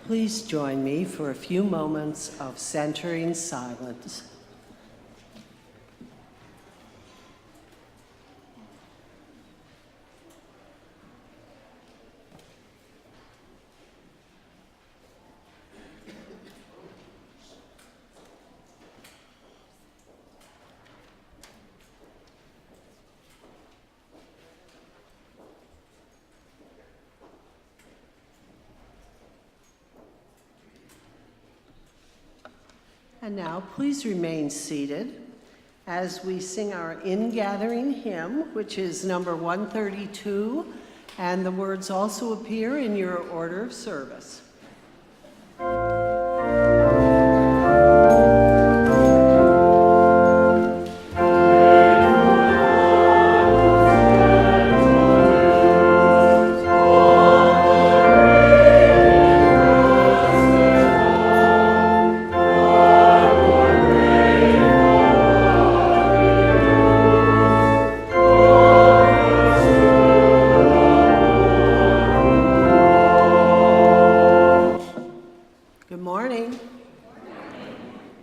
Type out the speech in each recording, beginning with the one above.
Please join me for a few moments of centering silence. And now, please remain seated as we sing our in-gathering hymn, which is number 132, and the words also appear in your order of service.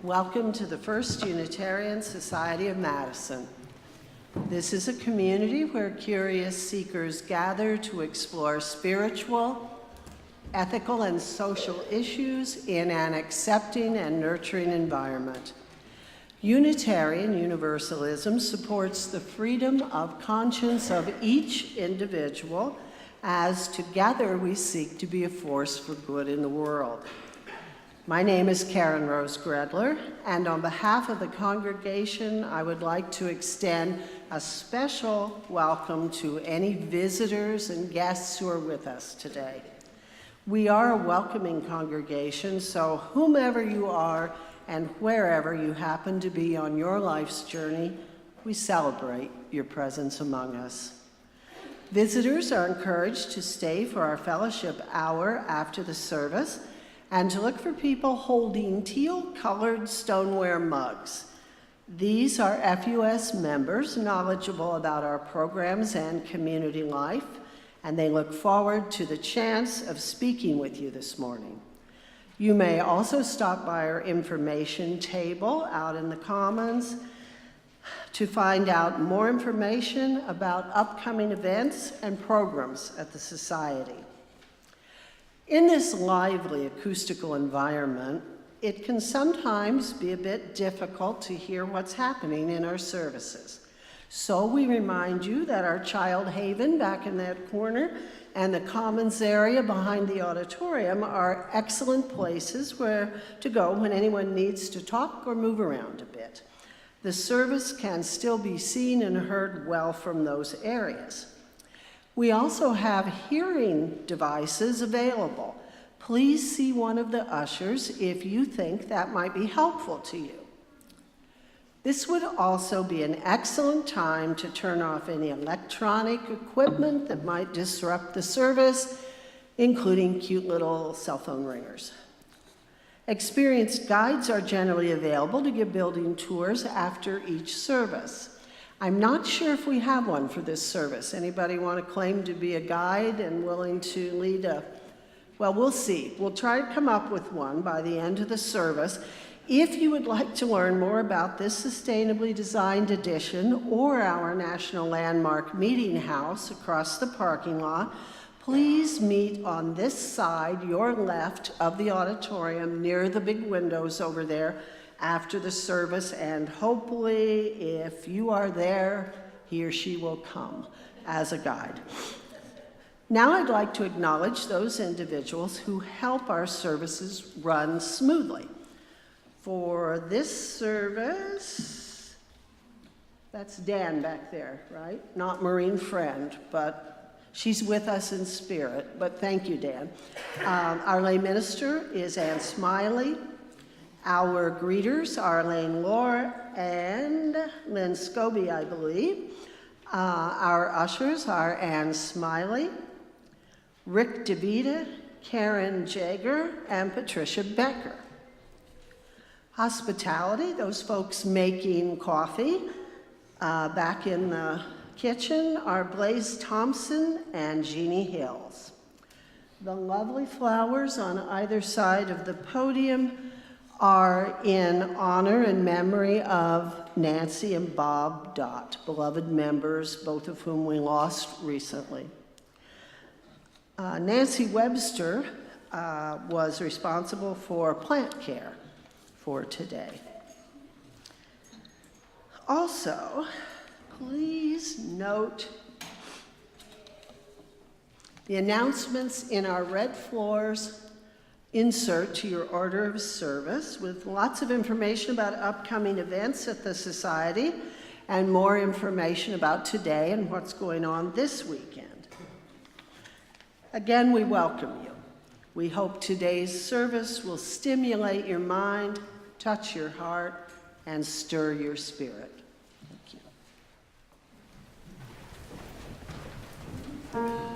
Welcome to the First Unitarian Society of Madison. This is a community where curious seekers gather to explore spiritual, ethical, and social issues in an accepting and nurturing environment. Unitarian Universalism supports the freedom of conscience of each individual, as together we seek to be a force for good in the world. My name is Karen Rose Gredler, and on behalf of the congregation, I would like to extend a special welcome to any visitors and guests who are with us today. We are a welcoming congregation, so whomever you are and wherever you happen to be on your life's journey, we celebrate your presence among us. Visitors are encouraged to stay for our fellowship hour after the service, and to look for people holding teal-colored stoneware mugs. These are FUS members knowledgeable about our programs and community life, and they look forward to the chance of speaking with you this morning. You may also stop by our information table out in the Commons to find out more information about upcoming events and programs at the Society. In this lively acoustical environment, it can sometimes be a bit difficult to hear what's happening in our services. So we remind you that our child haven back in that corner and the commons area behind the auditorium are excellent places where to go when anyone needs to talk or move around a bit. The service can still be seen and heard well from those areas. We also have hearing devices available. Please see one of the ushers if you think that might be helpful to you. This would also be an excellent time to turn off any electronic equipment that might disrupt the service, including cute little cell phone ringers. Experienced guides are generally available to give building tours after each service. I'm not sure if we have one for this service. Anybody want to claim to be a guide and willing to lead a, well, we'll see. We'll try to come up with one by the end of the service. If you would like to learn more about this sustainably designed edition or our National Landmark Meeting House across the parking lot, please meet on this side, your left of the auditorium, near the big windows over there, after the service, and hopefully if you are there, he or she will come as a guide. Now I'd like to acknowledge those individuals who help our services run smoothly. For this service, that's Dan back there, right? Not Maureen Friend, but she's with us in spirit, but thank you, Dan. Our lay minister is Ann Smiley. Our greeters are Elaine Lohr and Lynn Scobie, I believe. Our ushers are Ann Smiley, Rick DeVita, Karen Jager, and Patricia Becker. Hospitality, those folks making coffee back in the kitchen, are Blaze Thompson and Jeannie Hills. The lovely flowers on either side of the podium are in honor and memory of Nancy and Bob Dott, beloved members, both of whom we lost recently. Nancy Webster was responsible for plant care for today. Also, please note the announcements in our Red Floors insert to your order of service with lots of information about upcoming events at the Society and more information about today and what's going on this weekend. Again, we welcome you. We hope today's service will stimulate your mind, touch your heart, and stir your spirit. Thank you.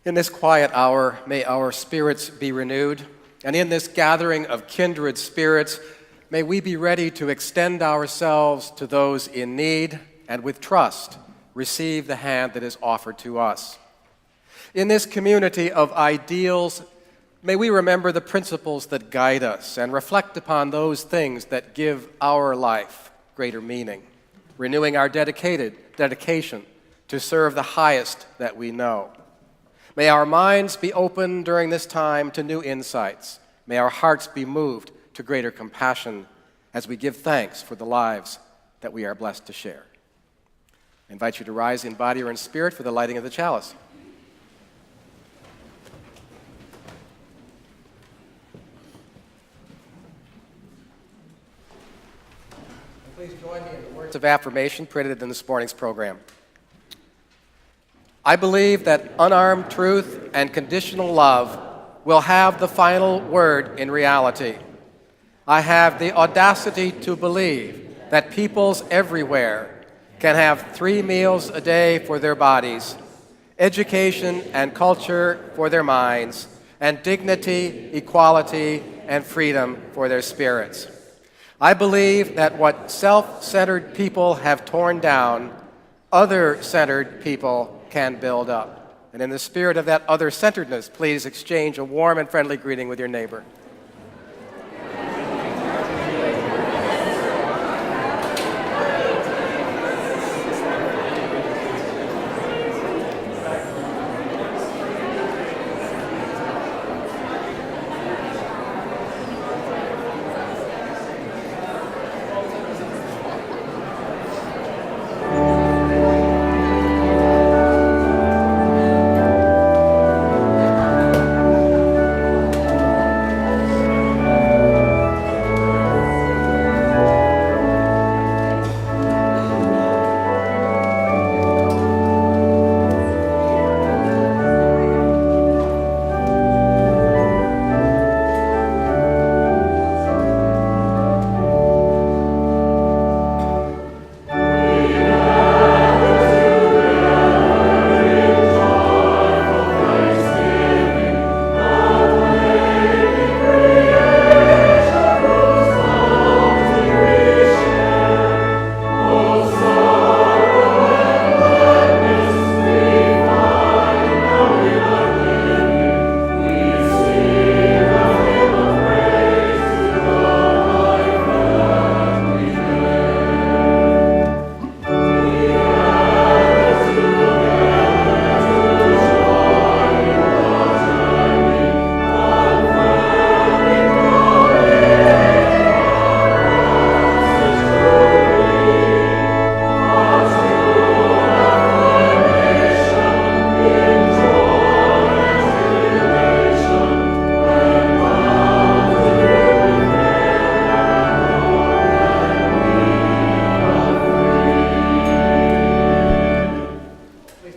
In this quiet hour, may our spirits be renewed, and in this gathering of kindred spirits, may we be ready to extend ourselves to those in need and with trust receive the hand that is offered to us. In this community of ideals, may we remember the principles that guide us and reflect upon those things that give our life greater meaning, renewing our dedication to serve the highest that we know. May our minds be open during this time to new insights. May our hearts be moved to greater compassion as we give thanks for the lives that we are blessed to share. I invite you to rise in body or in spirit for the lighting of the chalice. Please join me in the words of affirmation printed in this morning's program. I believe that unarmed truth and conditional love will have the final word in reality. I have the audacity to believe that peoples everywhere can have 3 meals a day for their bodies, education and culture for their minds, and dignity, equality, and freedom for their spirits. I believe that what self-centered people have torn down, other-centered people can build up. And in the spirit of that other-centeredness, please exchange a warm and friendly greeting with your neighbor.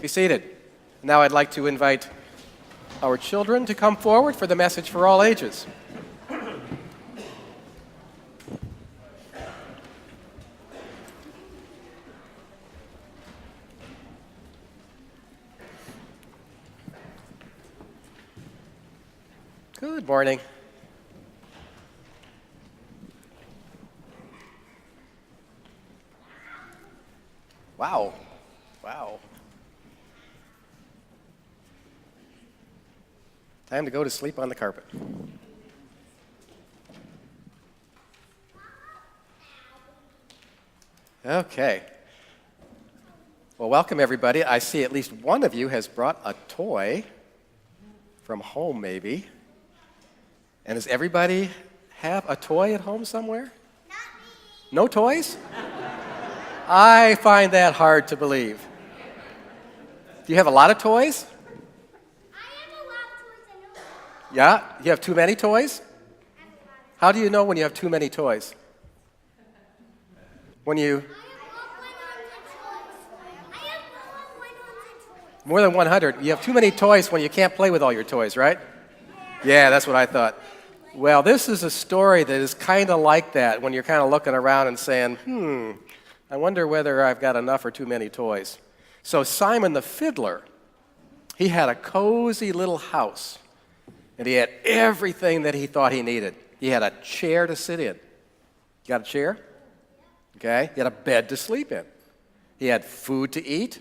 Be seated. Now I'd like to invite our children to come forward for the message for all ages. Good morning. Wow. Wow. Time to go to sleep on the carpet. Okay. Well, welcome everybody. I see at least one of you has brought a toy from home, maybe. And does everybody have a toy at home somewhere? Not me. No toys? I find that hard to believe. Do you have a lot of toys? Yeah? You have too many toys? How do you know when you have too many toys? When you... More than 100. You have too many toys when you can't play with all your toys, right? Yeah, that's what I thought. Well, this is a story that is kind of like that when you're kind of looking around and saying, I wonder whether I've got enough or too many toys. So Simon the fiddler, he had a cozy little house. And he had everything that he thought he needed. He had a chair to sit in. You got a chair? Okay. He had a bed to sleep in. He had food to eat,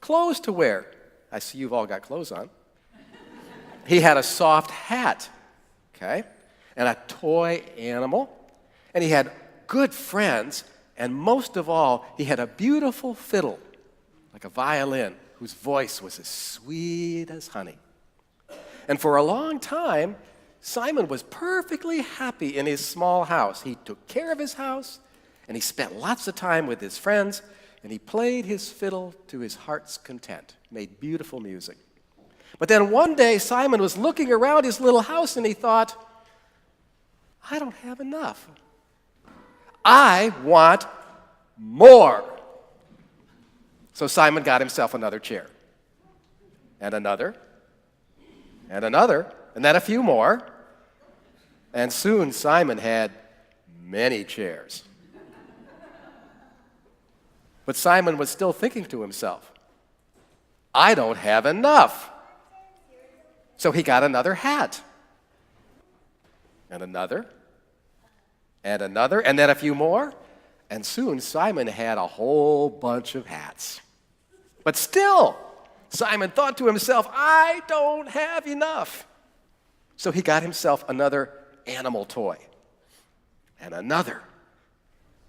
clothes to wear. I see you've all got clothes on. He had a soft hat, okay, and a toy animal. And he had good friends. And most of all, he had a beautiful fiddle, like a violin, whose voice was as sweet as honey. And for a long time, Simon was perfectly happy in his small house. He took care of his house, and he spent lots of time with his friends, and he played his fiddle to his heart's content, made beautiful music. But then one day, Simon was looking around his little house, and he thought, I don't have enough. I want more. So Simon got himself another chair, and another, and another, and then a few more. And soon Simon had many chairs. But Simon was still thinking to himself, I don't have enough. So he got another hat, and another, and another, and then a few more. And soon Simon had a whole bunch of hats. But still, Simon thought to himself, I don't have enough. So he got himself another animal toy, and another,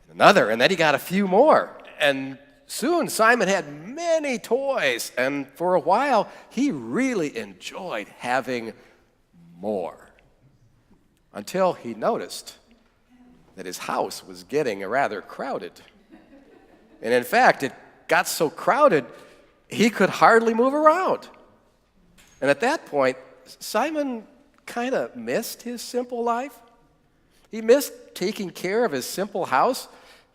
and another, and then he got a few more. And soon Simon had many toys, and for a while he really enjoyed having more. Until he noticed that his house was getting rather crowded. And in fact, it got so crowded he could hardly move around. And at that point, Simon kind of missed his simple life. He missed taking care of his simple house.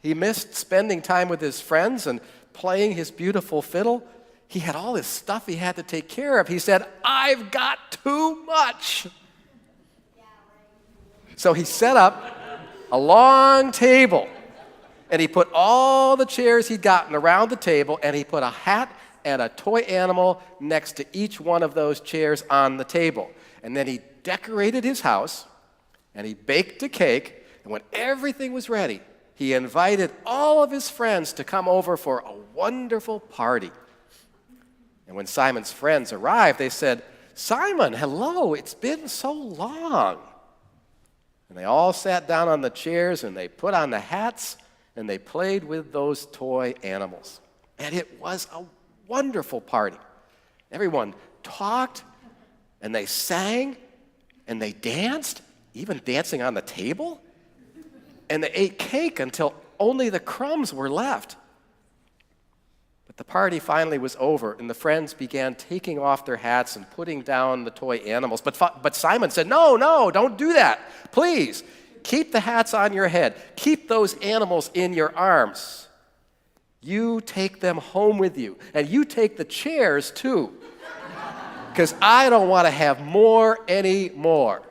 He missed spending time with his friends and playing his beautiful fiddle. He had all this stuff he had to take care of. He said, I've got too much. So he set up a long table, and he put all the chairs he'd gotten around the table, and he put a hat and a toy animal next to each one of those chairs on the table. And then he decorated his house, and he baked a cake, and when everything was ready, he invited all of his friends to come over for a wonderful party. And when Simon's friends arrived, they said, Simon, hello, it's been so long. And they all sat down on the chairs, and they put on the hats, and they played with those toy animals. And it was a wonderful party. Everyone talked, and they sang, and they danced, even dancing on the table. And they ate cake until only the crumbs were left. But the party finally was over, and the friends began taking off their hats and putting down the toy animals. But Simon said, no, don't do that. Please, keep the hats on your head. Keep those animals in your arms. You take them home with you, and you take the chairs too, because I don't want to have more anymore.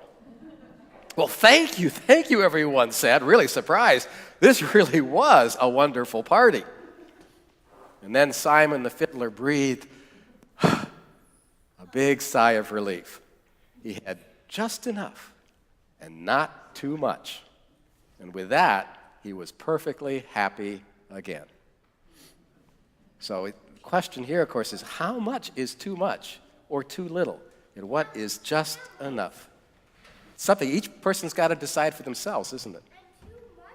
Well, thank you, everyone said, really surprised. This really was a wonderful party. And then Simon the fiddler breathed a big sigh of relief. He had just enough and not too much. And with that, he was perfectly happy again. So the question here, of course, is how much is too much or too little? And what is just enough? Something each person's got to decide for themselves, isn't it? And too much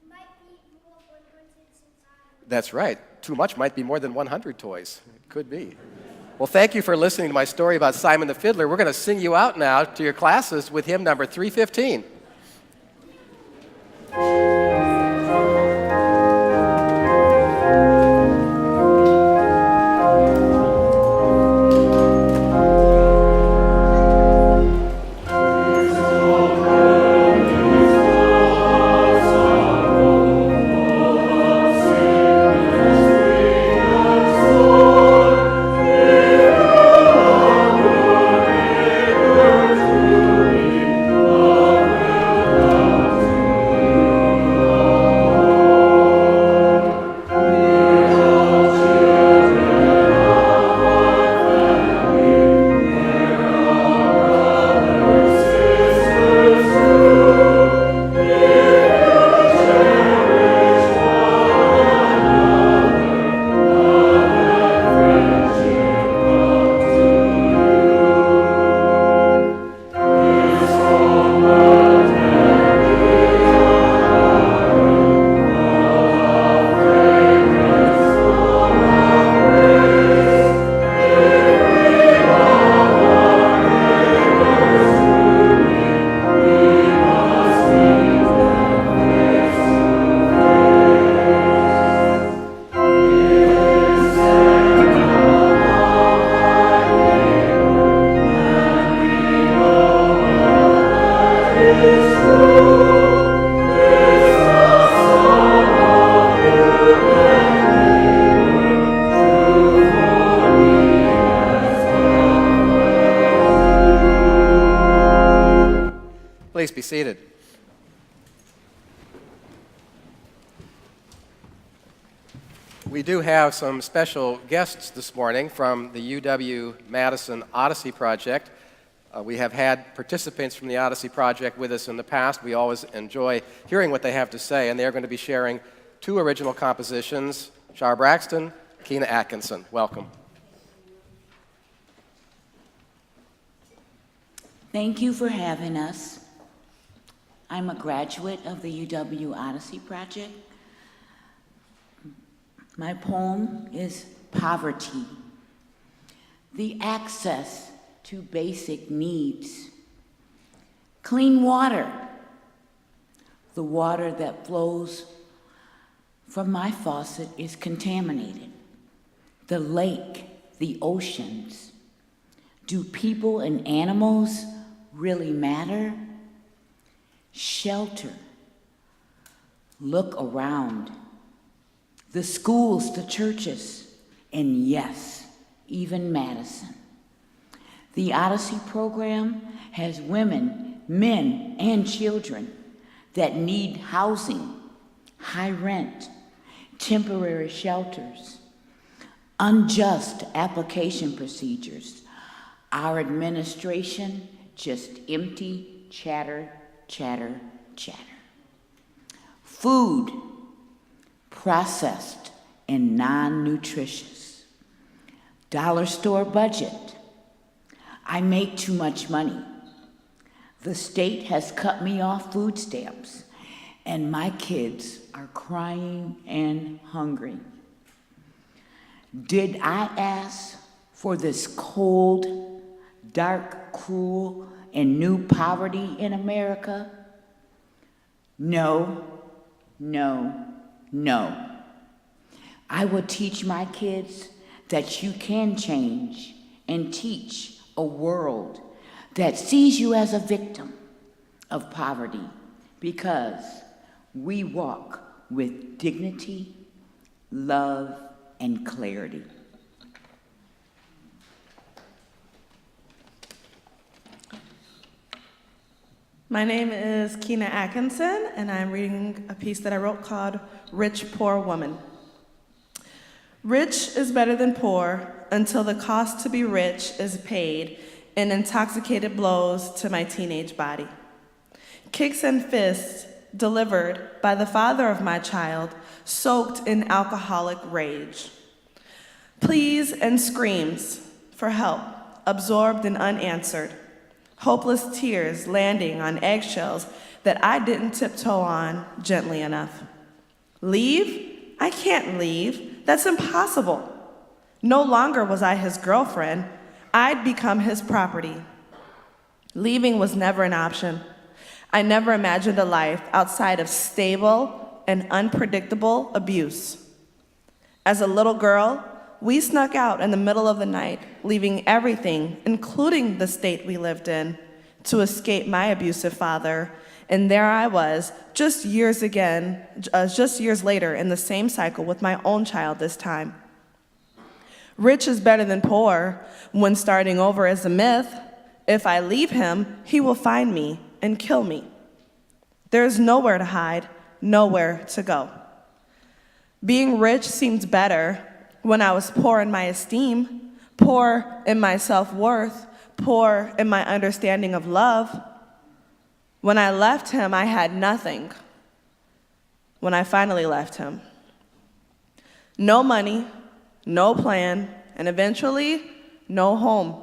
might be more than 100. That's right. Too much might be more than 100 toys. It could be. Well, thank you for listening to my story about Simon the Fiddler. We're going to sing you out now to your classes with hymn number 315. Please be seated. We do have some special guests this morning from the UW-Madison Odyssey Project. We have had participants from the Odyssey Project with us in the past. We always enjoy hearing what they have to say, and they're going to be sharing 2 original compositions, Char Braxton, Keena Atkinson. Welcome. Thank you for having us. I'm a graduate of the UW Odyssey Project. My poem is Poverty. The access to basic needs. Clean water, the water that flows from my faucet is contaminated. The lake, the oceans. Do people and animals really matter? Shelter. Look around. The schools, the churches, and yes, even Madison. The Odyssey program has women, men, and children that need housing, high rent, temporary shelters, unjust application procedures. Our administration, just empty chatter, chatter, chatter. Food, processed and non-nutritious. Dollar store budget. I make too much money. The state has cut me off food stamps, and my kids are crying and hungry. Did I ask for this cold, dark, cruel, and new poverty in America? No, no, no. I will teach my kids that you can change and teach a world that sees you as a victim of poverty because we walk with dignity, love, and clarity. My name is Keena Atkinson, and I'm reading a piece that I wrote called Rich, Poor Woman. Rich is better than poor until the cost to be rich is paid in intoxicated blows to my teenage body. Kicks and fists delivered by the father of my child, soaked in alcoholic rage. Pleas and screams for help, absorbed and unanswered. Hopeless tears landing on eggshells that I didn't tiptoe on gently enough. Leave? I can't leave. That's impossible. No longer was I his girlfriend. I'd become his property. Leaving was never an option. I never imagined a life outside of stable and unpredictable abuse. As a little girl, we snuck out in the middle of the night, leaving everything, including the state we lived in, to escape my abusive father. And there I was, just years later in the same cycle with my own child this time. Rich is better than poor when starting over is a myth. If I leave him, he will find me and kill me. There is nowhere to hide, nowhere to go. Being rich seemed better when I was poor in my esteem, poor in my self-worth, poor in my understanding of love. When I left him, I had nothing. When I finally left him, no money, no plan, and eventually, no home.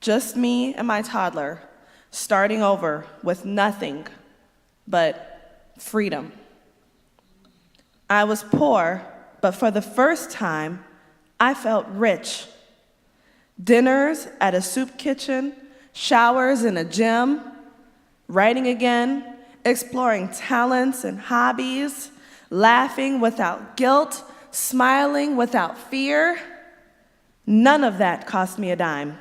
Just me and my toddler, starting over with nothing but freedom. I was poor, but for the first time, I felt rich. Dinners at a soup kitchen, showers in a gym, writing again, exploring talents and hobbies, laughing without guilt, smiling without fear. None of that cost me a dime.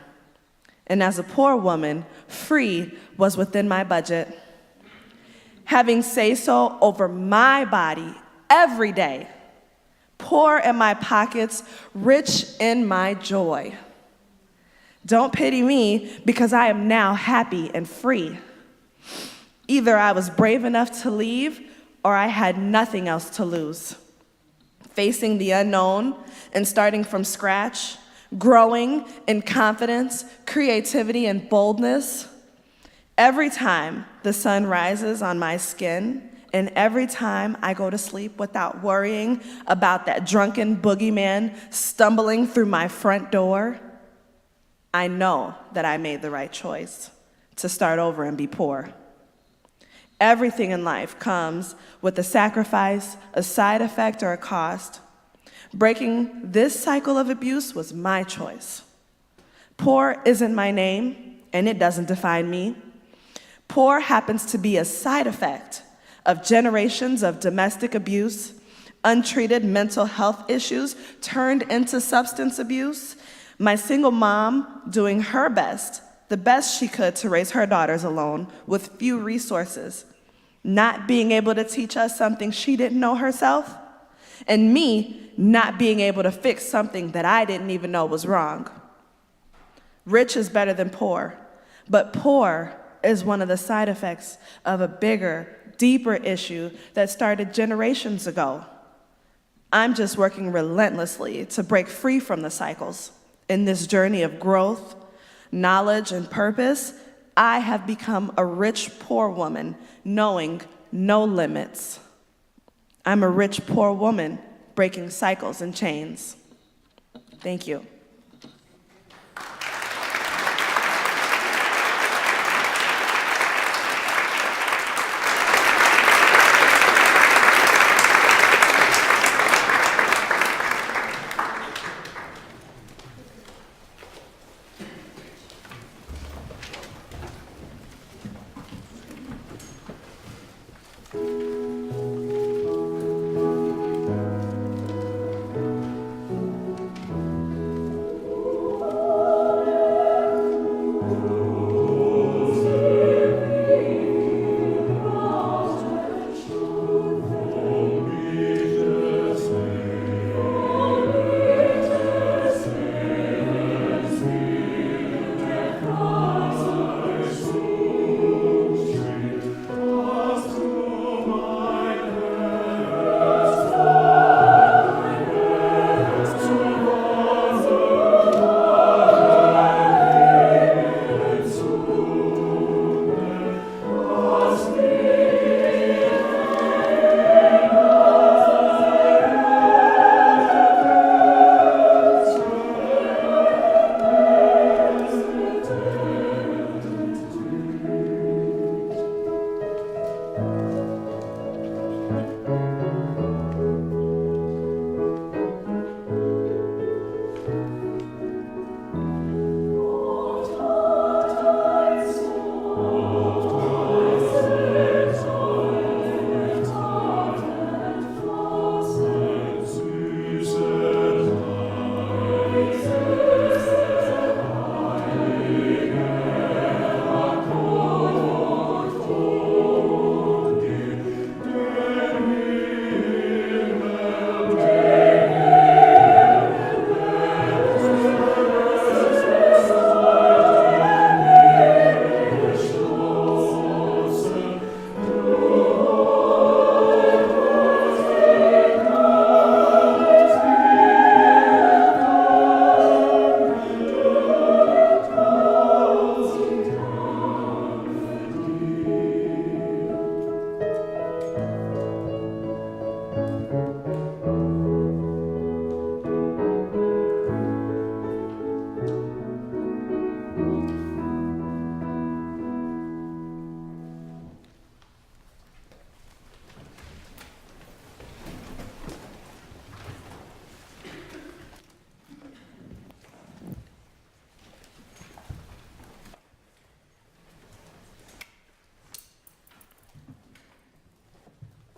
And as a poor woman, free was within my budget. Having say-so over my body every day, poor in my pockets, rich in my joy. Don't pity me because I am now happy and free. Either I was brave enough to leave or I had nothing else to lose. facing the unknown and starting from scratch, growing in confidence, creativity, and boldness. Every time the sun rises on my skin, and every time I go to sleep without worrying about that drunken boogeyman stumbling through my front door, I know that I made the right choice to start over and be poor. Everything in life comes with a sacrifice, a side effect, or a cost. Breaking this cycle of abuse was my choice. Poor isn't my name, and it doesn't define me. Poor happens to be a side effect of generations of domestic abuse, untreated mental health issues turned into substance abuse, my single mom doing her best, the best she could to raise her daughters alone with few resources, not being able to teach us something she didn't know herself, and me not being able to fix something that I didn't even know was wrong. Rich is better than poor, but poor is one of the side effects of a bigger, deeper issue that started generations ago. I'm just working relentlessly to break free from the cycles. In this journey of growth, knowledge, and purpose, I have become a rich, poor woman, knowing no limits. I'm a rich, poor woman, breaking cycles and chains. Thank you.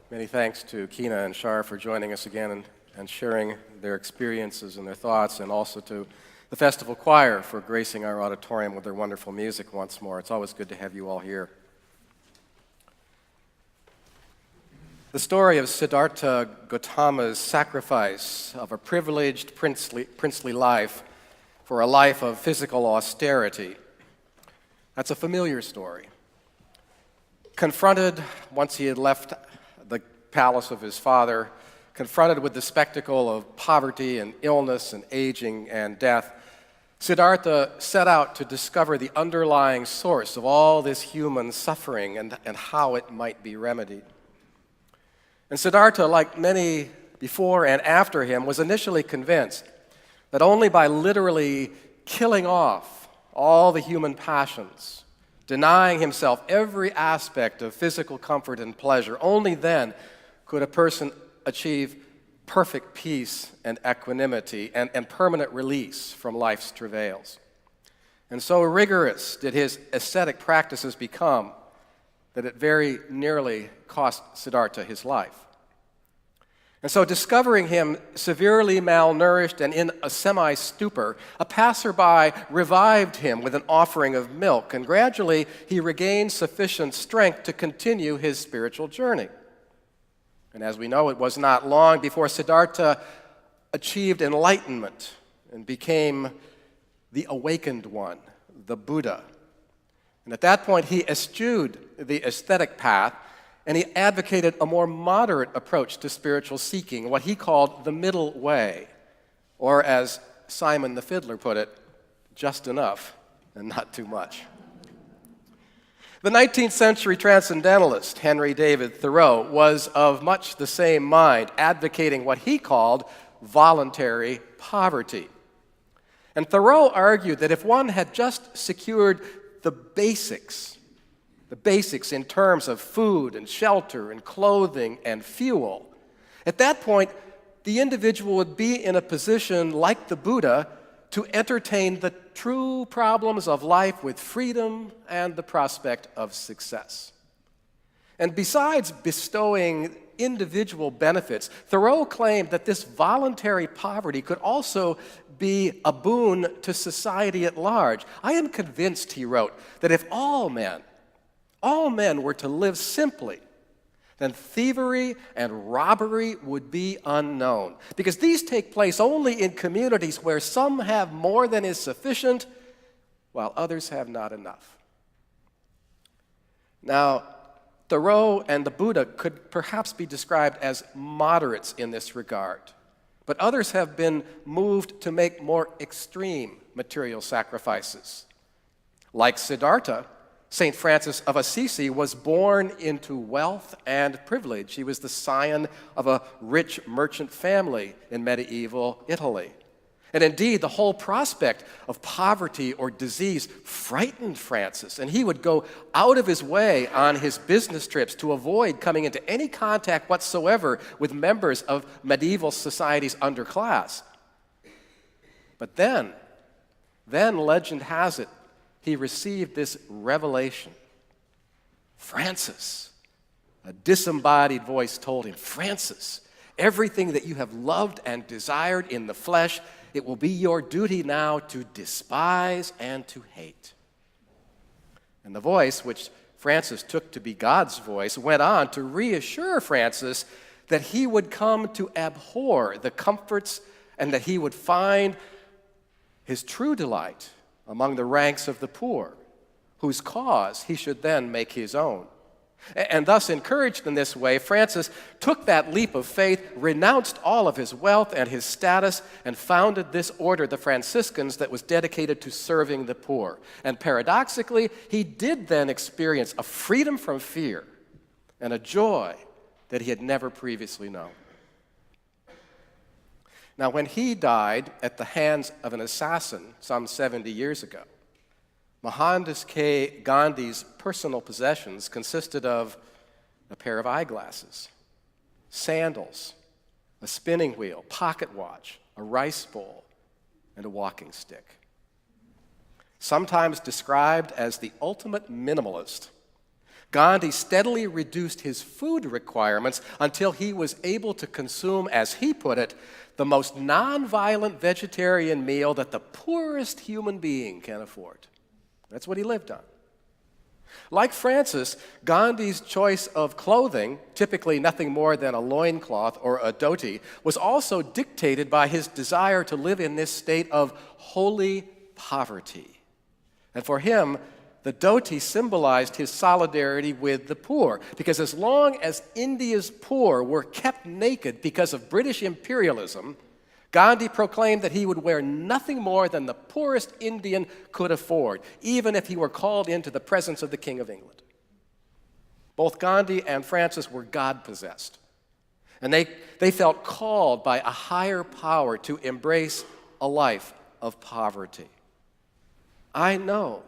Many thanks to Kina and Shar for joining us again and sharing their experiences and their thoughts, and also to the Festival Choir for gracing our auditorium with their wonderful music once more. It's always good to have you all here. The story of Siddhartha Gautama's sacrifice of a privileged princely life for a life of physical austerity, that's a familiar story. Confronted, once he had left the palace of his father, confronted with the spectacle of poverty and illness and aging and death, Siddhartha set out to discover the underlying source of all this human suffering and how it might be remedied. And Siddhartha, like many before and after him, was initially convinced that only by literally killing off all the human passions, denying himself every aspect of physical comfort and pleasure, only then could a person achieve perfect peace and equanimity and permanent release from life's travails. And so rigorous did his ascetic practices become that it very nearly cost Siddhartha his life. And so, discovering him severely malnourished and in a semi-stupor, a passerby revived him with an offering of milk, and gradually he regained sufficient strength to continue his spiritual journey. And as we know, it was not long before Siddhartha achieved enlightenment and became the awakened one, the Buddha. And at that point, he eschewed the aesthetic path, and he advocated a more moderate approach to spiritual seeking, what he called the middle way, or as Simon the Fiddler put it, just enough and not too much. The 19th century transcendentalist Henry David Thoreau was of much the same mind, advocating what he called voluntary poverty. And Thoreau argued that if one had just secured the basics in terms of food and shelter and clothing and fuel, at that point, the individual would be in a position like the Buddha to entertain the true problems of life with freedom and the prospect of success. And besides bestowing individual benefits, Thoreau claimed that this voluntary poverty could also be a boon to society at large. I am convinced, he wrote, that if all men were to live simply, then thievery and robbery would be unknown. Because these take place only in communities where some have more than is sufficient, while others have not enough. Now, Thoreau and the Buddha could perhaps be described as moderates in this regard, but others have been moved to make more extreme material sacrifices. Like Siddhartha, St. Francis of Assisi was born into wealth and privilege. He was the scion of a rich merchant family in medieval Italy. And indeed, the whole prospect of poverty or disease frightened Francis, and he would go out of his way on his business trips to avoid coming into any contact whatsoever with members of medieval society's underclass. But then legend has it, he received this revelation. Francis, a disembodied voice told him, Francis, everything that you have loved and desired in the flesh, it will be your duty now to despise and to hate. And the voice, which Francis took to be God's voice, went on to reassure Francis that he would come to abhor the comforts and that he would find his true delight among the ranks of the poor, whose cause he should then make his own. And thus encouraged in this way, Francis took that leap of faith, renounced all of his wealth and his status, and founded this order, the Franciscans, that was dedicated to serving the poor. And paradoxically, he did then experience a freedom from fear and a joy that he had never previously known. Now, when he died at the hands of an assassin some 70 years ago, Mohandas K. Gandhi's personal possessions consisted of a pair of eyeglasses, sandals, a spinning wheel, pocket watch, a rice bowl, and a walking stick. Sometimes described as the ultimate minimalist, Gandhi steadily reduced his food requirements until he was able to consume, as he put it, the most nonviolent vegetarian meal that the poorest human being can afford. That's what he lived on. Like Francis, Gandhi's choice of clothing, typically nothing more than a loincloth or a dhoti, was also dictated by his desire to live in this state of holy poverty. And for him, The dhoti symbolized his solidarity with the poor, because as long as India's poor were kept naked because of British imperialism, Gandhi proclaimed that he would wear nothing more than the poorest Indian could afford, even if he were called into the presence of the King of England. Both Gandhi and Francis were God-possessed, and they felt called by a higher power to embrace a life of poverty. I know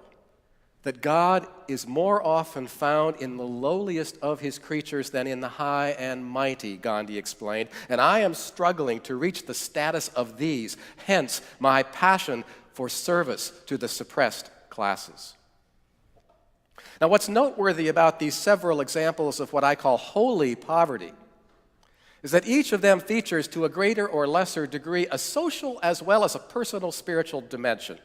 that God is more often found in the lowliest of his creatures than in the high and mighty, Gandhi explained, and I am struggling to reach the status of these, hence my passion for service to the suppressed classes. Now, what's noteworthy about these several examples of what I call holy poverty is that each of them features to a greater or lesser degree a social as well as a personal spiritual dimension.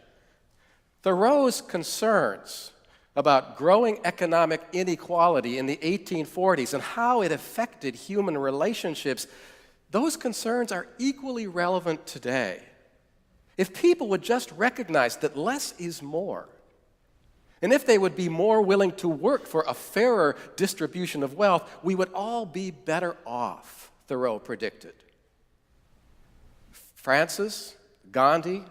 Thoreau's concerns about growing economic inequality in the 1840s and how it affected human relationships, those concerns are equally relevant today. If people would just recognize that less is more, and if they would be more willing to work for a fairer distribution of wealth, we would all be better off, Thoreau predicted. Francis, Gandhi,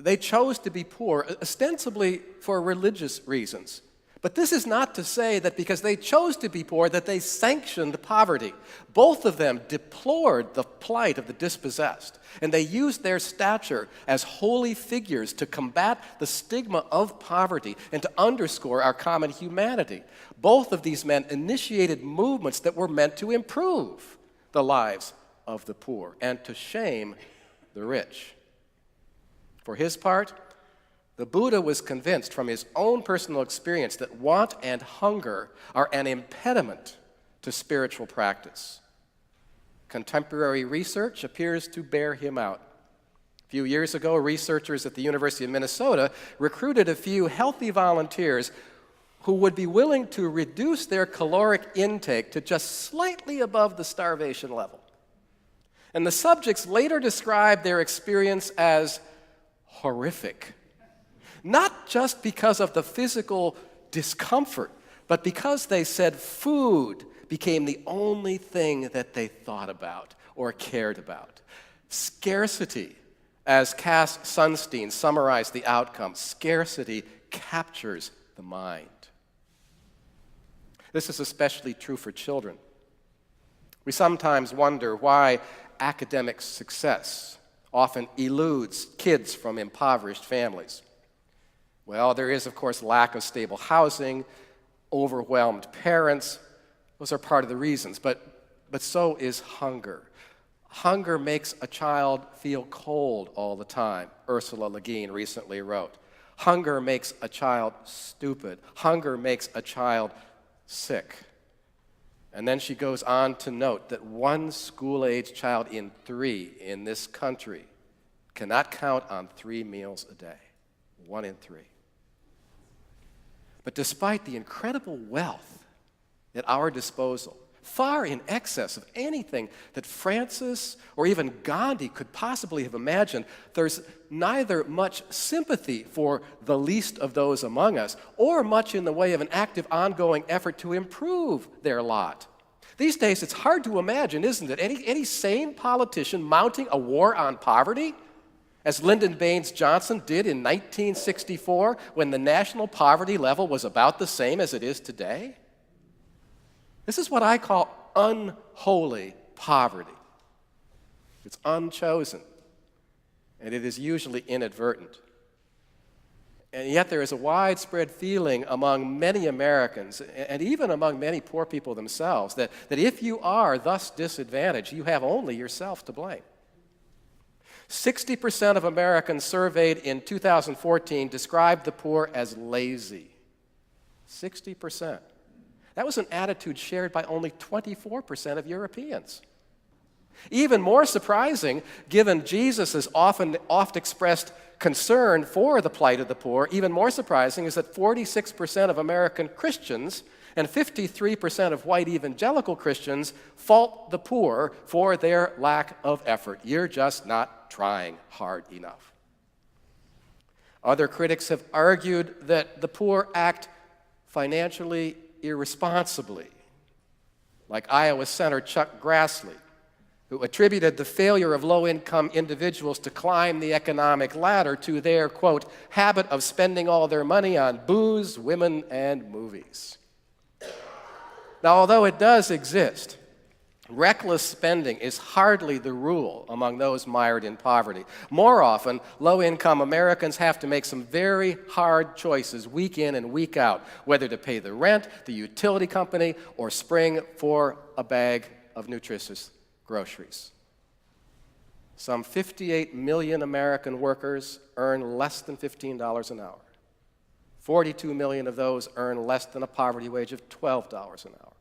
they chose to be poor, ostensibly for religious reasons. But this is not to say that because they chose to be poor that they sanctioned poverty. Both of them deplored the plight of the dispossessed, and they used their stature as holy figures to combat the stigma of poverty and to underscore our common humanity. Both of these men initiated movements that were meant to improve the lives of the poor and to shame the rich. For his part, the Buddha was convinced from his own personal experience that want and hunger are an impediment to spiritual practice. Contemporary research appears to bear him out. A few years ago, researchers at the University of Minnesota recruited a few healthy volunteers who would be willing to reduce their caloric intake to just slightly above the starvation level. And the subjects later described their experience as horrific. Not just because of the physical discomfort, but because they said food became the only thing that they thought about or cared about. Scarcity, as Cass Sunstein summarized the outcome, scarcity captures the mind. This is especially true for children. We sometimes wonder why academic success often eludes kids from impoverished families. Well, there is, of course, lack of stable housing, overwhelmed parents. Those are part of the reasons, but so is hunger. Hunger makes a child feel cold all the time, Ursula Le Guin recently wrote. Hunger makes a child stupid. Hunger makes a child sick. And then she goes on to note that one school-age child in 3 in this country cannot count on 3 meals a day. 1 in 3. But despite the incredible wealth at our disposal, far in excess of anything that Francis or even Gandhi could possibly have imagined, there's neither much sympathy for the least of those among us or much in the way of an active ongoing effort to improve their lot. These days, it's hard to imagine, isn't it, any sane politician mounting a war on poverty, as Lyndon Baines Johnson did in 1964 when the national poverty level was about the same as it is today? This is what I call unholy poverty. It's unchosen, and it is usually inadvertent. And yet there is a widespread feeling among many Americans, and even among many poor people themselves, that if you are thus disadvantaged, you have only yourself to blame. 60% of Americans surveyed in 2014 described the poor as lazy. 60%. That was an attitude shared by only 24% of Europeans. Even more surprising, given Jesus' oft expressed concern for the plight of the poor, even more surprising is that 46% of American Christians and 53% of white evangelical Christians fault the poor for their lack of effort. You're just not trying hard enough. Other critics have argued that the poor act financially irresponsibly, like Iowa Senator Chuck Grassley, who attributed the failure of low-income individuals to climb the economic ladder to their, quote, habit of spending all their money on booze, women, and movies. Now, although it does exist, reckless spending is hardly the rule among those mired in poverty. More often, low-income Americans have to make some very hard choices week in and week out, whether to pay the rent, the utility company, or spring for a bag of nutritious groceries. Some 58 million American workers earn less than $15 an hour. 42 million of those earn less than a poverty wage of $12 an hour.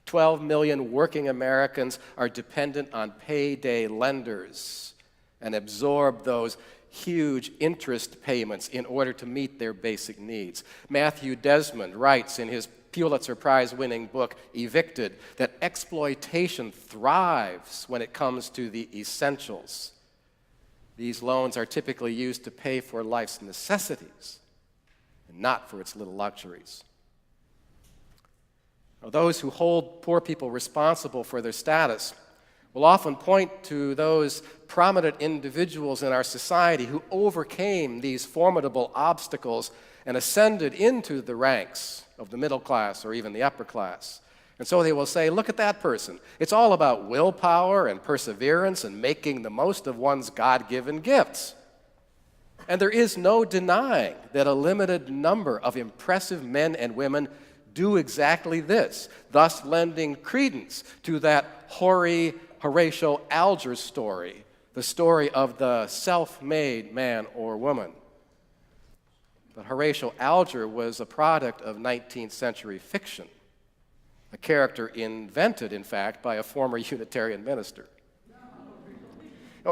12 million working Americans are dependent on payday lenders and absorb those huge interest payments in order to meet their basic needs. Matthew Desmond writes in his Pulitzer Prize-winning book, Evicted, that exploitation thrives when it comes to the essentials. These loans are typically used to pay for life's necessities and not for its little luxuries. Now, those who hold poor people responsible for their status will often point to those prominent individuals in our society who overcame these formidable obstacles and ascended into the ranks of the middle class or even the upper class. And so they will say, look at that person. It's all about willpower and perseverance and making the most of one's God-given gifts. And there is no denying that a limited number of impressive men and women do exactly this, thus lending credence to that hoary Horatio Alger story, the story of the self-made man or woman. But Horatio Alger was a product of 19th century fiction, a character invented, in fact, by a former Unitarian minister.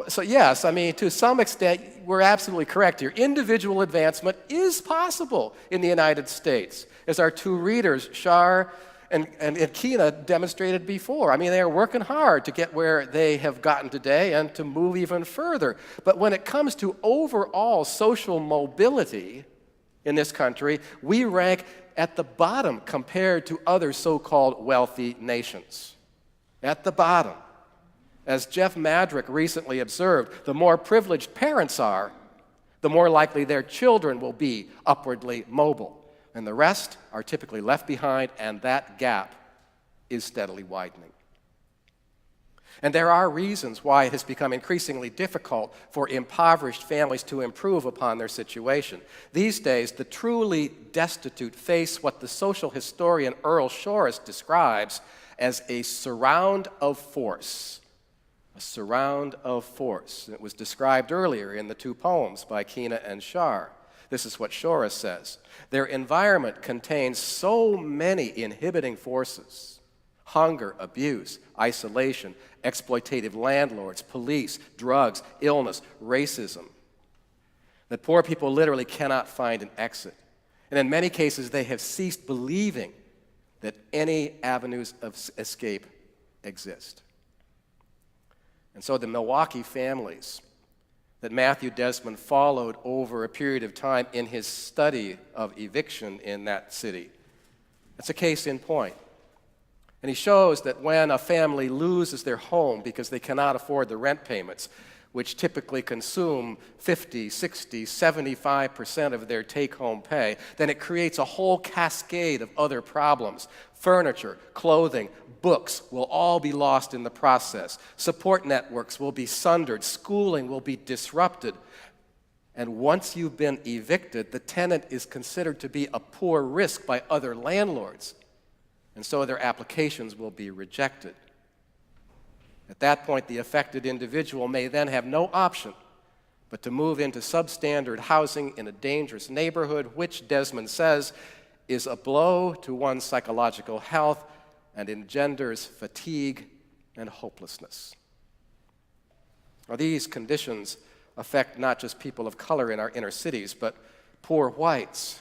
So yes, I mean, to some extent, we're absolutely correct here. Individual advancement is possible in the United States, as our two readers, Shar and Kina, demonstrated before. I mean, they are working hard to get where they have gotten today and to move even further. But when it comes to overall social mobility in this country, we rank at the bottom compared to other so-called wealthy nations. At the bottom. As Jeff Madrick recently observed, the more privileged parents are, the more likely their children will be upwardly mobile. And the rest are typically left behind, and that gap is steadily widening. And there are reasons why it has become increasingly difficult for impoverished families to improve upon their situation. These days, the truly destitute face what the social historian Earl Shorus describes as a surround of force. A surround of force. It was described earlier in the two poems by Kina and Shar. This is what Shorus says. Their environment contains so many inhibiting forces: hunger, abuse, isolation, exploitative landlords, police, drugs, illness, racism, that poor people literally cannot find an exit. And in many cases, they have ceased believing that any avenues of escape exist. And so the Milwaukee families that Matthew Desmond followed over a period of time in his study of eviction in that city, that's a case in point. And he shows that when a family loses their home because they cannot afford the rent payments, which typically consume 50, 60, 75% of their take-home pay, then it creates a whole cascade of other problems. Furniture, clothing, books will all be lost in the process. Support networks will be sundered. Schooling will be disrupted. And once you've been evicted, the tenant is considered to be a poor risk by other landlords. And so their applications will be rejected. At that point, the affected individual may then have no option but to move into substandard housing in a dangerous neighborhood, which Desmond says is a blow to one's psychological health and engenders fatigue and hopelessness. Now, these conditions affect not just people of color in our inner cities, but poor whites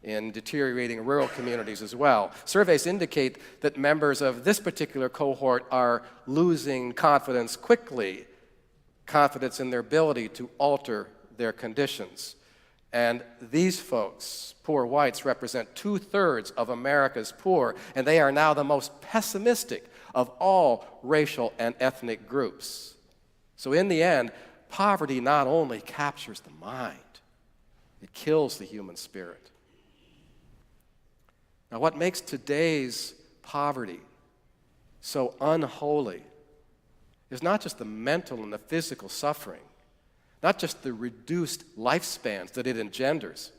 in deteriorating rural communities as well. Surveys indicate that members of this particular cohort are losing confidence quickly, confidence in their ability to alter their conditions. And these folks, poor whites, represent 2/3 of America's poor, and they are now the most pessimistic of all racial and ethnic groups. So in the end, poverty not only captures the mind, it kills the human spirit. Now, what makes today's poverty so unholy is not just the mental and the physical suffering, not just the reduced lifespans that it engenders,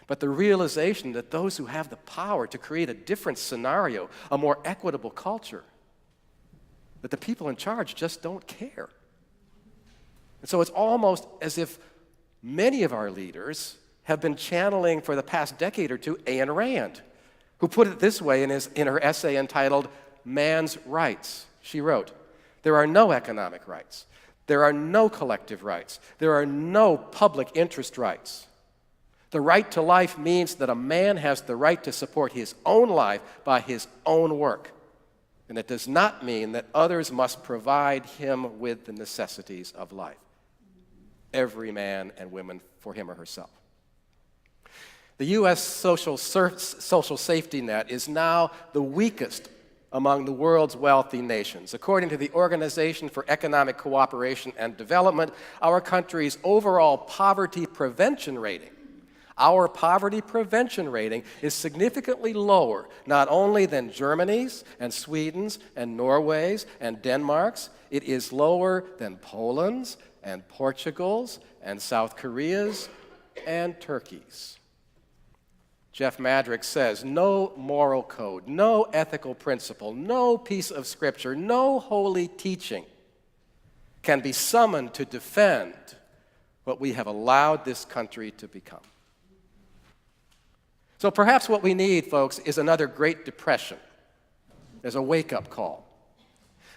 but the realization that those who have the power to create a different scenario, a more equitable culture, that the people in charge just don't care. And so it's almost as if many of our leaders have been channeling for the past decade or two Ayn Rand, who put it this way in her essay entitled Man's Rights. She wrote, "There are no economic rights. There are no collective rights. There are no public interest rights. The right to life means that a man has the right to support his own life by his own work. And it does not mean that others must provide him with the necessities of life. Every man and woman for him or herself." The U.S. social safety net is now the weakest among the world's wealthy nations. According to the Organization for Economic Cooperation and Development, our country's overall poverty prevention rating, is significantly lower, not only than Germany's and Sweden's and Norway's and Denmark's, it is lower than Poland's and Portugal's and South Korea's and Turkey's. Jeff Madrick says, no moral code, no ethical principle, no piece of scripture, no holy teaching can be summoned to defend what we have allowed this country to become. So perhaps what we need, folks, is another Great Depression as a wake-up call.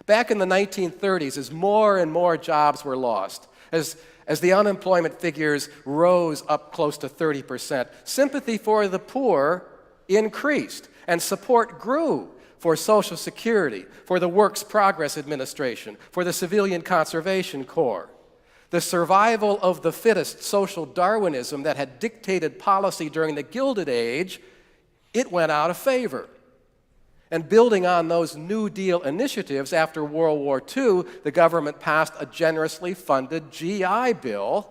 Back in the 1930s, as more and more jobs were lost, as the unemployment figures rose up close to 30%, sympathy for the poor increased, and support grew for Social Security, for the Works Progress Administration, for the Civilian Conservation Corps. The survival of the fittest social Darwinism that had dictated policy during the Gilded Age, it went out of favor. And building on those New Deal initiatives after World War II, the government passed a generously funded GI Bill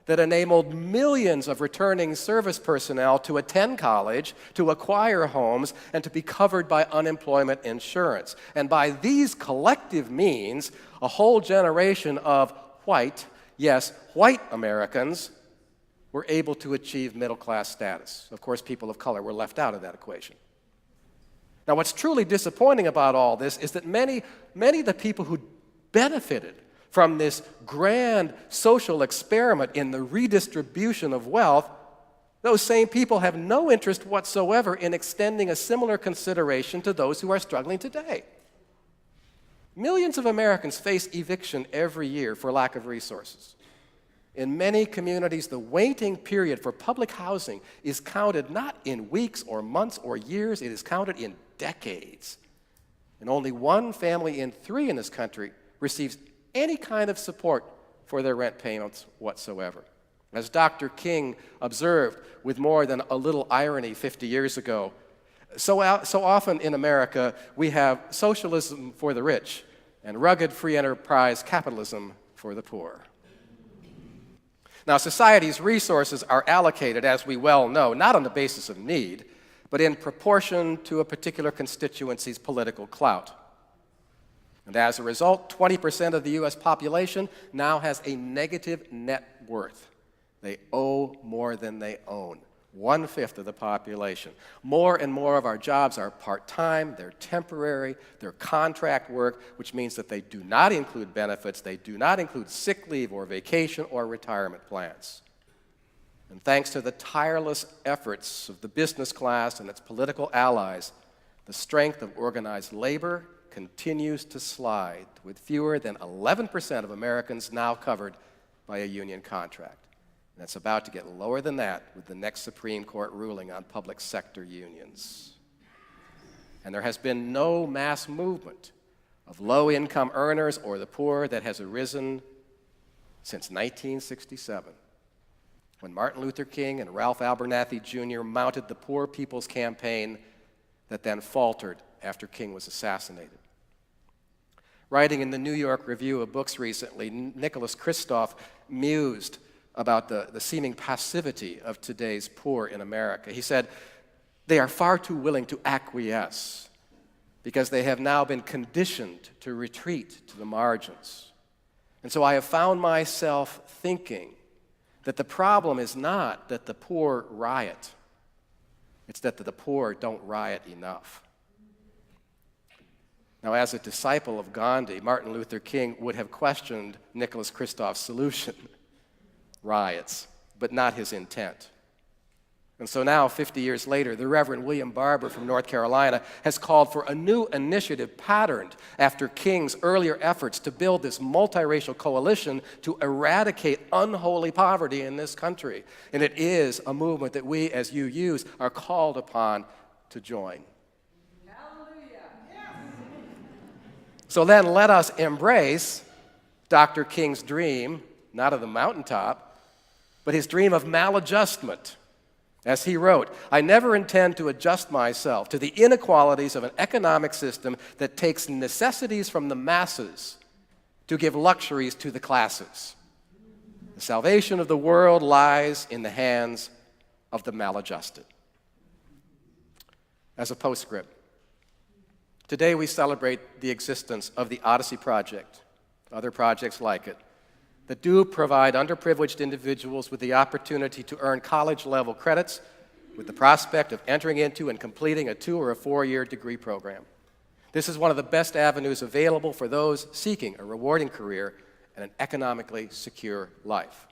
that enabled millions of returning service personnel to attend college, to acquire homes, and to be covered by unemployment insurance. And by these collective means, a whole generation of white Americans were able to achieve middle-class status. Of course, people of color were left out of that equation. Now, what's truly disappointing about all this is that many of the people who benefited from this grand social experiment in the redistribution of wealth, those same people have no interest whatsoever in extending a similar consideration to those who are struggling today. Millions of Americans face eviction every year for lack of resources. In many communities, the waiting period for public housing is counted not in weeks or months or years, it is counted in decades. And only one family in 3 in this country receives any kind of support for their rent payments whatsoever. As Dr. King observed with more than a little irony 50 years ago, so often in America we have socialism for the rich and rugged free enterprise capitalism for the poor. Now, society's resources are allocated, as we well know, not on the basis of need, but in proportion to a particular constituency's political clout. And as a result, 20% of the U.S. population now has a negative net worth. They owe more than they own. 1/5 of the population. More and more of our jobs are part-time, they're temporary, they're contract work, which means that they do not include benefits, they do not include sick leave or vacation or retirement plans. And thanks to the tireless efforts of the business class and its political allies, the strength of organized labor continues to slide, with fewer than 11% of Americans now covered by a union contract. And it's about to get lower than that with the next Supreme Court ruling on public sector unions. And there has been no mass movement of low-income earners or the poor that has arisen since 1967. when Martin Luther King and Ralph Abernathy Jr. mounted the Poor People's Campaign that then faltered after King was assassinated. Writing in the New York Review of Books recently, Nicholas Kristof mused about the seeming passivity of today's poor in America. He said, "They are far too willing to acquiesce because they have now been conditioned to retreat to the margins. And so I have found myself thinking that the problem is not that the poor riot, it's that the poor don't riot enough." Now, as a disciple of Gandhi, Martin Luther King would have questioned Nicholas Kristof's solution, riots, but not his intent. And so now, 50 years later, the Reverend William Barber from North Carolina has called for a new initiative patterned after King's earlier efforts to build this multiracial coalition to eradicate unholy poverty in this country. And it is a movement that we, as UUs, are called upon to join. So then let us embrace Dr. King's dream, not of the mountaintop, but his dream of maladjustment. As he wrote, "I never intend to adjust myself to the inequalities of an economic system that takes necessities from the masses to give luxuries to the classes. The salvation of the world lies in the hands of the maladjusted." As a postscript, today we celebrate the existence of the Odyssey Project, other projects like it, that do provide underprivileged individuals with the opportunity to earn college-level credits with the prospect of entering into and completing a 2- or 4-year degree program. This is one of the best avenues available for those seeking a rewarding career and an economically secure life.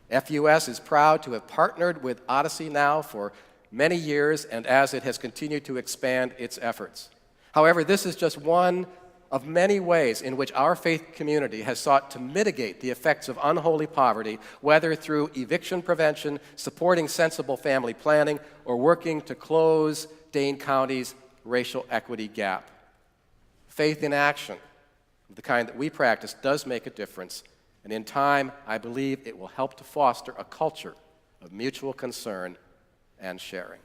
FUS is proud to have partnered with Odyssey now for many years and as it has continued to expand its efforts. However, this is just one of many ways in which our faith community has sought to mitigate the effects of unholy poverty, whether through eviction prevention, supporting sensible family planning, or working to close Dane County's racial equity gap. Faith in action, the kind that we practice, does make a difference, and in time, I believe it will help to foster a culture of mutual concern and sharing.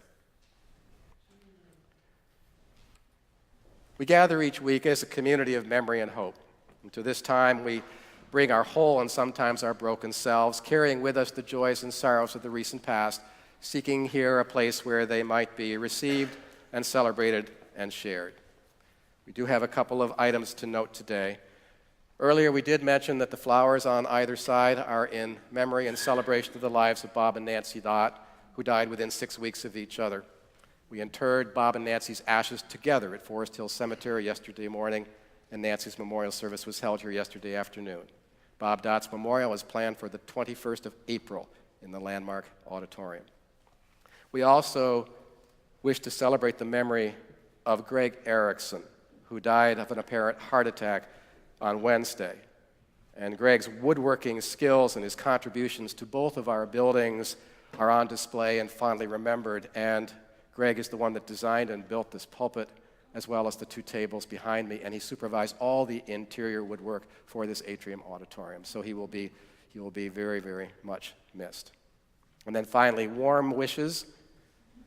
We gather each week as a community of memory and hope. And to this time, we bring our whole and sometimes our broken selves, carrying with us the joys and sorrows of the recent past, seeking here a place where they might be received and celebrated and shared. We do have a couple of items to note today. Earlier, we did mention that the flowers on either side are in memory and celebration of the lives of Bob and Nancy Dott, who died within 6 weeks of each other. We interred Bob and Nancy's ashes together at Forest Hill Cemetery yesterday morning, and Nancy's memorial service was held here yesterday afternoon. Bob Dott's memorial is planned for the 21st of April in the Landmark Auditorium. We also wish to celebrate the memory of Greg Erickson, who died of an apparent heart attack on Wednesday. And Greg's woodworking skills and his contributions to both of our buildings are on display and fondly remembered, and Greg is the one that designed and built this pulpit, as well as the 2 tables behind me, and he supervised all the interior woodwork for this atrium auditorium. So he will be very, very much missed. And then finally, warm wishes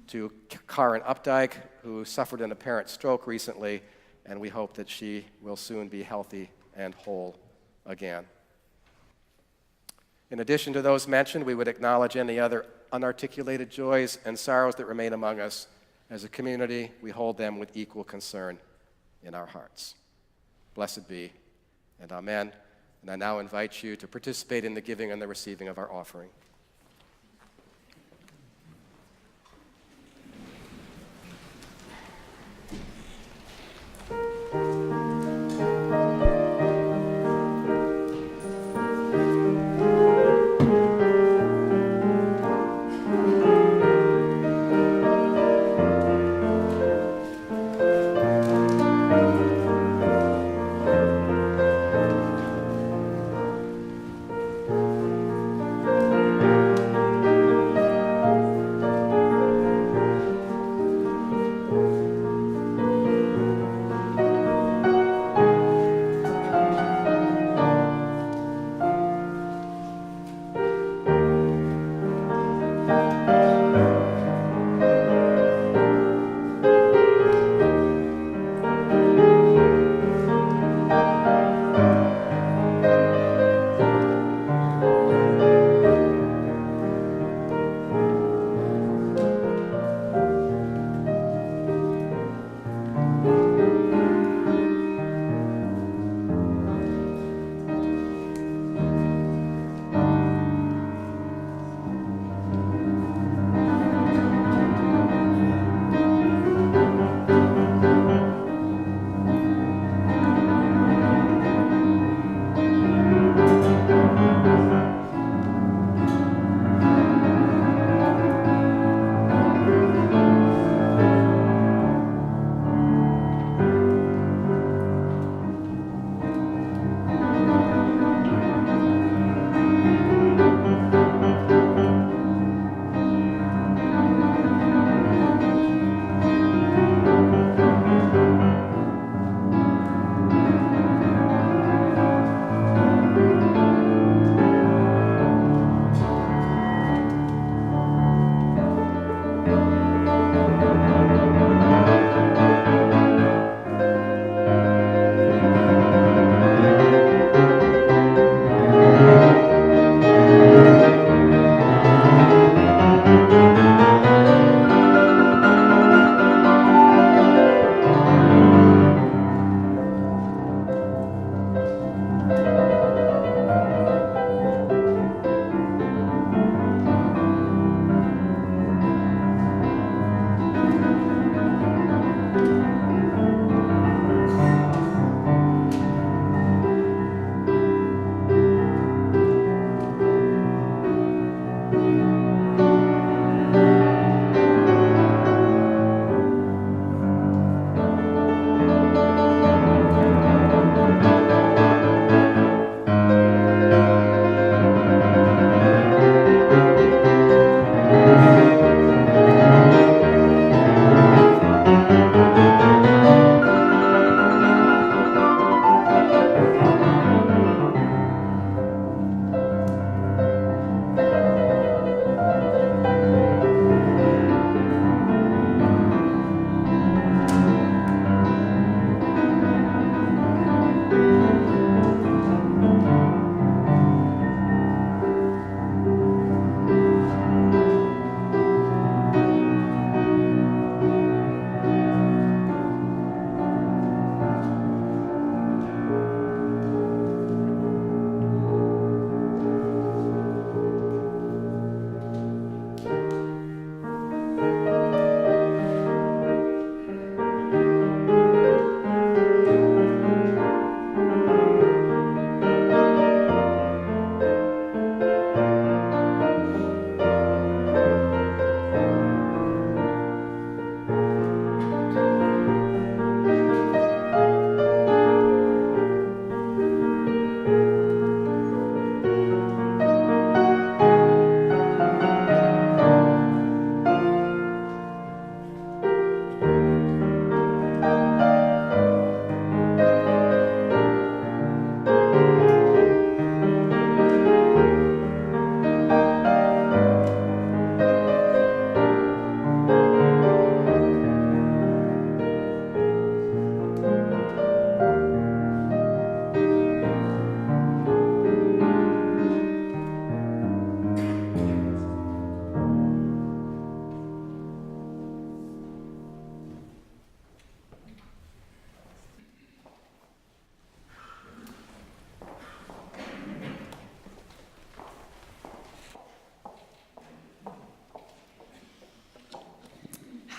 to Karen Updike, who suffered an apparent stroke recently, and we hope that she will soon be healthy and whole again. In addition to those mentioned, we would acknowledge any other unarticulated joys and sorrows that remain among us. As a community, we hold them with equal concern in our hearts. Blessed be, and amen. And I now invite you to participate in the giving and the receiving of our offering.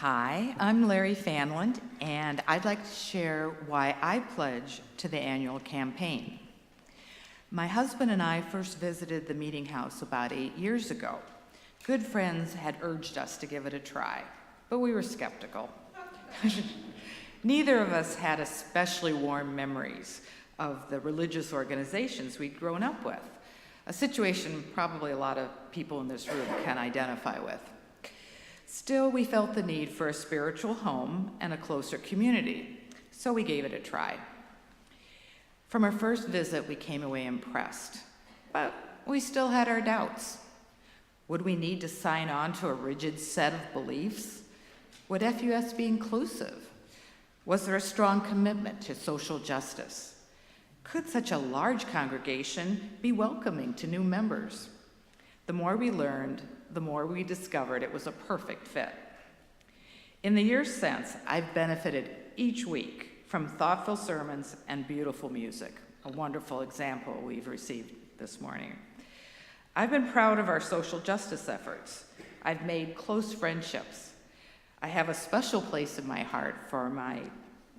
Hi, I'm Larry Fanland, and I'd like to share why I pledge to the annual campaign. My husband and I first visited the meeting house about 8 years ago. Good friends had urged us to give it a try, but we were skeptical. Neither of us had especially warm memories of the religious organizations we'd grown up with, a situation probably a lot of people in this room can identify with. Still, we felt the need for a spiritual home and a closer community, so we gave it a try. From our first visit, we came away impressed, but we still had our doubts. Would we need to sign on to a rigid set of beliefs? Would FUS be inclusive? Was there a strong commitment to social justice? Could such a large congregation be welcoming to new members? The more we learned, the more we discovered it was a perfect fit. In the years since, I've benefited each week from thoughtful sermons and beautiful music, a wonderful example we've received this morning. I've been proud of our social justice efforts. I've made close friendships. I have a special place in my heart for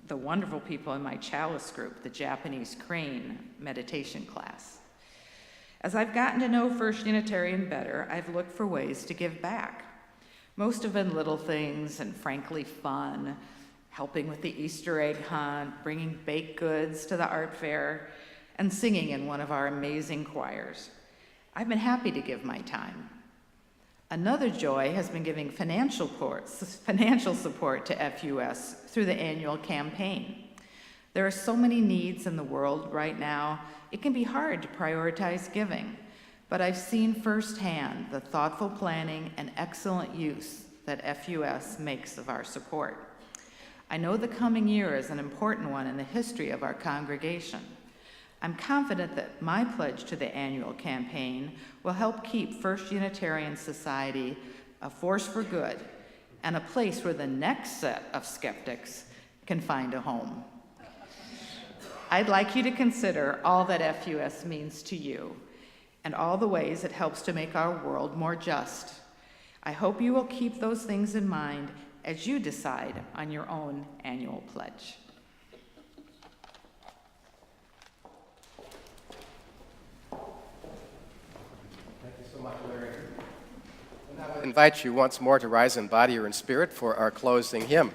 the wonderful people in my chalice group, the Japanese crane meditation class. As I've gotten to know First Unitarian better, I've looked for ways to give back. Most have been little things and frankly fun, helping with the Easter egg hunt, bringing baked goods to the art fair, and singing in one of our amazing choirs. I've been happy to give my time. Another joy has been giving financial support to FUS through the annual campaign. There are so many needs in the world right now, it can be hard to prioritize giving, but I've seen firsthand the thoughtful planning and excellent use that FUS makes of our support. I know the coming year is an important one in the history of our congregation. I'm confident that my pledge to the annual campaign will help keep First Unitarian Society a force for good and a place where the next set of skeptics can find a home. I'd like you to consider all that FUS means to you and all the ways it helps to make our world more just. I hope you will keep those things in mind as you decide on your own annual pledge. Thank you so much, Larry. And I would invite you once more to rise in body or in spirit for our closing hymn.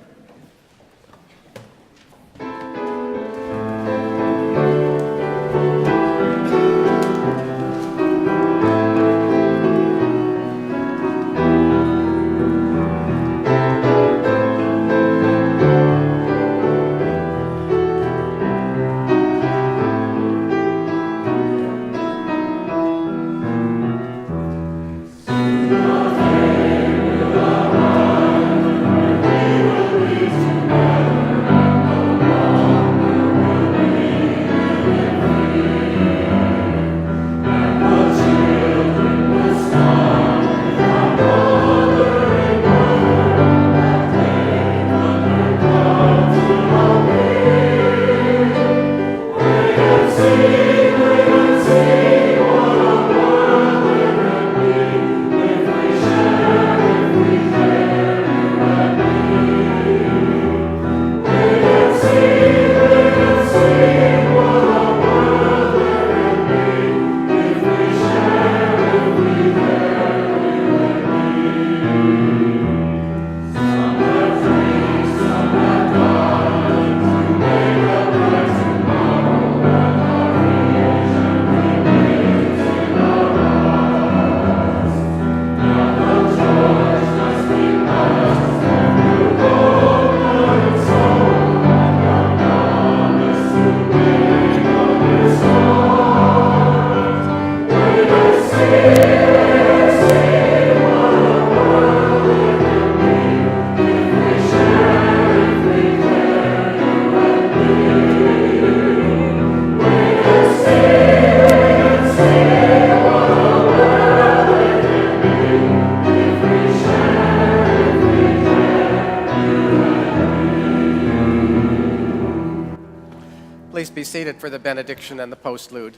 Please be seated for the benediction and the postlude.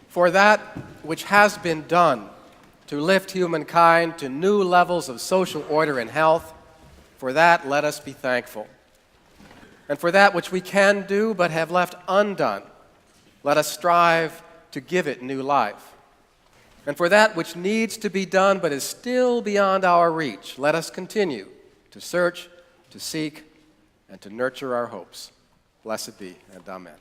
For that which has been done to lift humankind to new levels of social order and health. For that, let us be thankful. And for that which we can do but have left undone, let us strive to give it new life. And for that which needs to be done but is still beyond our reach, let us continue to search, to seek, and to nurture our hopes. Blessed be, and amen.